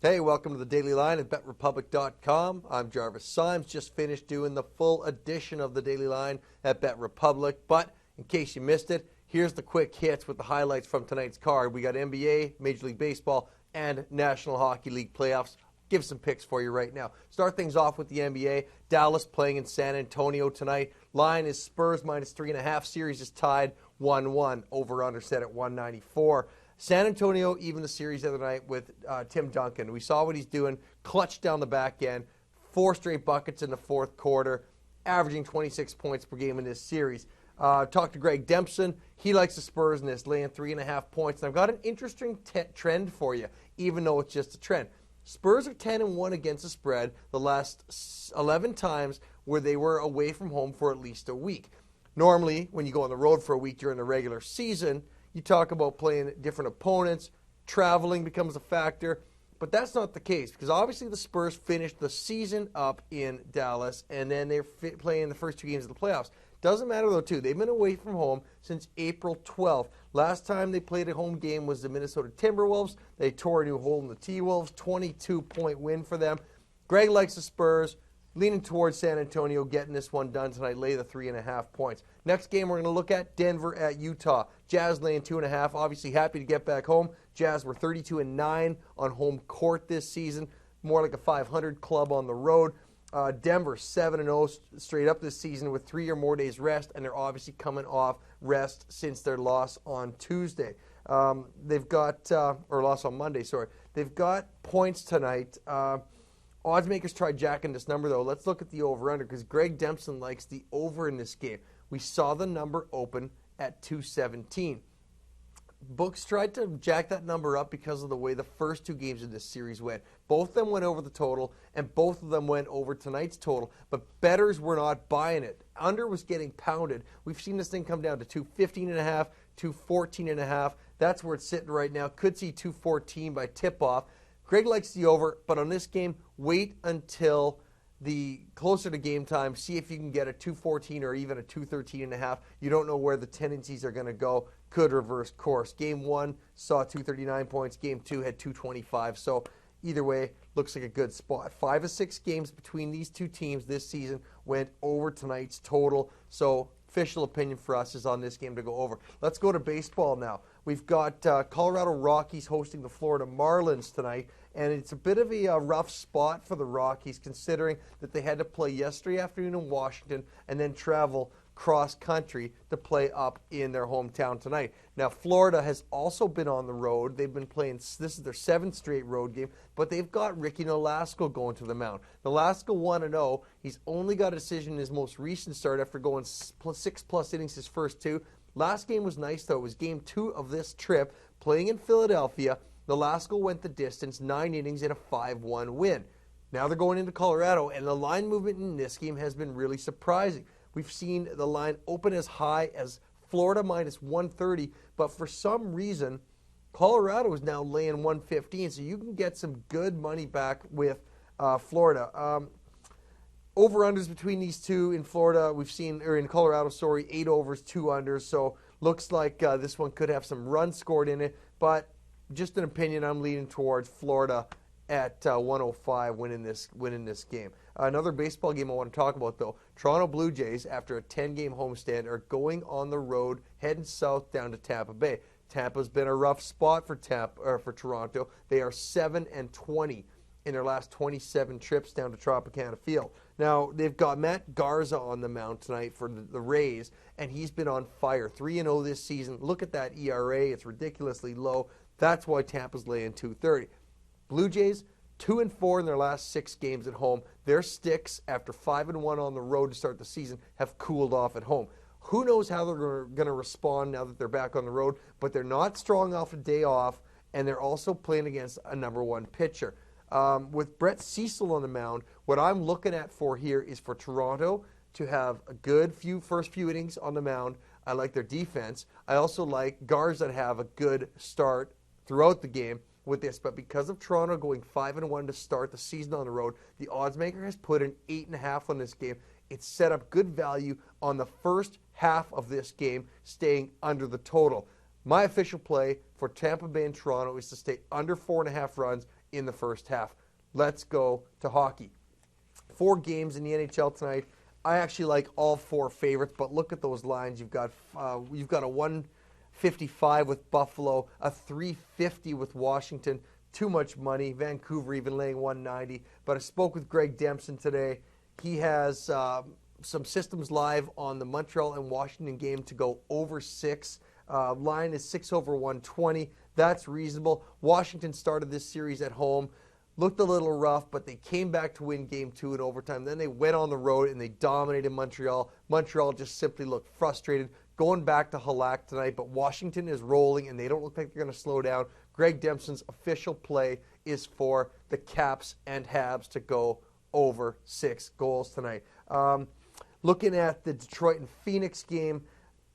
Hey, welcome to the Daily Line at BetRepublic.com. I'm Jarvis Symes. Just finished doing the full edition of the Daily Line at BetRepublic. But in case you missed it, here's the quick hits with the highlights from tonight's card. We got NBA, Major League Baseball, and National Hockey League playoffs. Give some picks for you right now. Start things off with the NBA. Dallas playing in San Antonio tonight. Line is Spurs minus 3.5. Series is tied 1-1. Over-under set at 194. San Antonio even the series the other night with Tim Duncan. We saw what he's doing. Clutch down the back end. 4 straight buckets in the fourth quarter. Averaging 26 points per game in this series. Talked to Greg Dempson. He likes the Spurs in this, laying 3.5 points. And I've got an interesting trend for you, even though it's just a trend. Spurs are 10-1 against the spread the last 11 times where they were away from home for at least a week. Normally, when you go on the road for a week during the regular season, you talk about playing different opponents, traveling becomes a factor, but that's not the case because obviously the Spurs finished the season up in Dallas and then they're playing the first 2 games of the playoffs. Doesn't matter though, too. They've been away from home since April 12th. Last time they played a home game was the Minnesota Timberwolves. They tore a new hole in the T-Wolves, 22-point win for them. Greg likes the Spurs. Leaning towards San Antonio, getting this one done tonight, lay the 3.5 points. Next game we're going to look at Denver at Utah. Jazz laying 2.5. Obviously happy to get back home. Jazz were 32-9 on home court this season. More like a 500 club on the road. Denver 7-0 straight up this season with 3 or more days rest, and they're obviously coming off rest since their loss on Tuesday. They've got, or loss on Monday, sorry. They've got points tonight. Odds makers tried jacking this number, though. Let's look at the over-under because Greg Dempson likes the over in this game. We saw the number open at 217. Books tried to jack that number up because of the way the first 2 games of this series went. Both of them went over the total, and both of them went over tonight's total, but bettors were not buying it. Under was getting pounded. We've seen this thing come down to 215.5, 214.5. That's where it's sitting right now. Could see 214 by tip-off. Greg likes the over, but on this game, wait until the closer to game time. See if you can get a 214 or even a 213.5. You don't know where the tendencies are going to go. Could reverse course. Game 1 saw 239 points. Game 2 had 225. So either way, looks like a good spot. 5 of 6 games between these 2 teams this season went over tonight's total. So official opinion for us is on this game to go over. Let's go to baseball now. We've got Colorado Rockies hosting the Florida Marlins tonight, and it's a bit of a rough spot for the Rockies considering that they had to play yesterday afternoon in Washington and then travel cross-country to play up in their hometown tonight. Now, Florida has also been on the road. They've been playing, this is their 7th straight road game, but they've got Ricky Nolasco going to the mound. Nolasco 1-0. He's only got a decision in his most recent start after going 6+ innings his first 2. Last game was nice, though. It was game 2 of this trip, playing in Philadelphia. Nolasco went the distance, 9 innings and a 5-1 win. Now they're going into Colorado, and the line movement in this game has been really surprising. We've seen the line open as high as Florida minus 130, but for some reason, Colorado is now laying 115, so you can get some good money back with Florida. Over-unders between these two in Florida, we've seen, or in Colorado, sorry, 8 overs, 2 unders, so looks like this one could have some runs scored in it, but just an opinion, I'm leaning towards Florida at 105 winning this game. Another baseball game I want to talk about, though. Toronto Blue Jays, after a 10-game homestand, are going on the road, heading south down to Tampa Bay. Tampa's been a rough spot for Toronto. They are 7-20 in their last 27 trips down to Tropicana Field. Now, they've got Matt Garza on the mound tonight for the Rays, and he's been on fire. 3-0 this season. Look at that ERA. It's ridiculously low. That's why Tampa's laying 230. Blue Jays, 2-4 in their last 6 games at home. Their sticks, after 5-1 on the road to start the season, have cooled off at home. Who knows how they're going to respond now that they're back on the road, but they're not strong off a day off, and they're also playing against a number 1 pitcher. With Brett Cecil on the mound, what I'm looking at for here is for Toronto to have a good first few innings on the mound. I like their defense. I also like Garza to have a good start throughout the game with this, but because of Toronto going 5-1 to start the season on the road, the odds maker has put an 8.5 on this game. It's set up good value on the first half of this game, staying under the total. My official play for Tampa Bay and Toronto is to stay under 4.5 runs in the first half. Let's go to hockey. 4 games in the NHL tonight. I actually like all 4 favorites, but look at those lines. You've got a 155 with Buffalo, a 350 with Washington. Too much money. Vancouver even laying 190. But I spoke with Greg Dempson today. He has some systems live on the Montreal and Washington game to go over 6. Line is 6 over 120. That's reasonable. Washington started this series at home. Looked a little rough, but they came back to win Game 2 in overtime. Then they went on the road and they dominated Montreal. Montreal just simply looked frustrated, going back to Halak tonight, but Washington is rolling and they don't look like they're going to slow down. Greg Dempson's official play is for the Caps and Habs to go over 6 goals tonight. Looking at the Detroit and Phoenix game,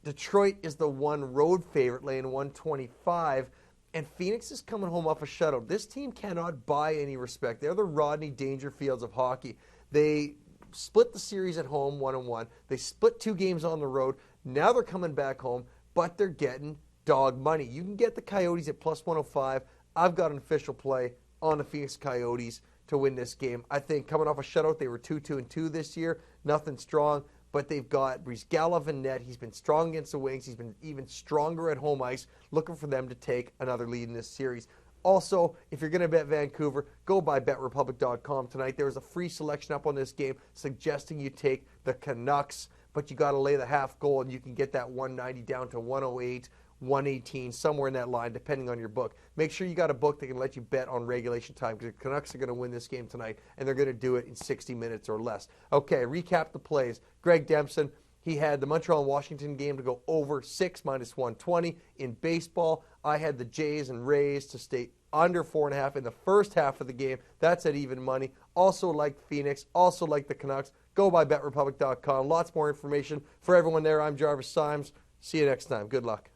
Detroit is the 1 road favorite, laying 125. And Phoenix is coming home off a shutout. This team cannot buy any respect. They're the Rodney Dangerfields of hockey. They split the series at home 1-1. They split 2 games on the road. Now they're coming back home, but they're getting dog money. You can get the Coyotes at plus 105. I've got an official play on the Phoenix Coyotes to win this game. I think coming off a shutout, they were 2-2-2 this year. Nothing strong. But they've got Brizgalov in net. He's been strong against the wings. He's been even stronger at home ice, looking for them to take another lead in this series. Also, if you're going to bet Vancouver, go by BetRepublic.com tonight. There is a free selection up on this game suggesting you take the Canucks, but you got to lay the half goal, and you can get that 190 down to 108, 118, somewhere in that line, depending on your book. Make sure you got a book that can let you bet on regulation time, because the Canucks are going to win this game tonight, and they're going to do it in 60 minutes or less. Okay, recap the plays. Greg Dempson, he had the Montreal and Washington game to go over 6 minus 120. In baseball, I had the Jays and Rays to stay under 4.5 in the first half of the game. That's at even money. Also like Phoenix, also like the Canucks. Go by BetRepublic.com. Lots more information for everyone there. I'm Jarvis Symes. See you next time. Good luck.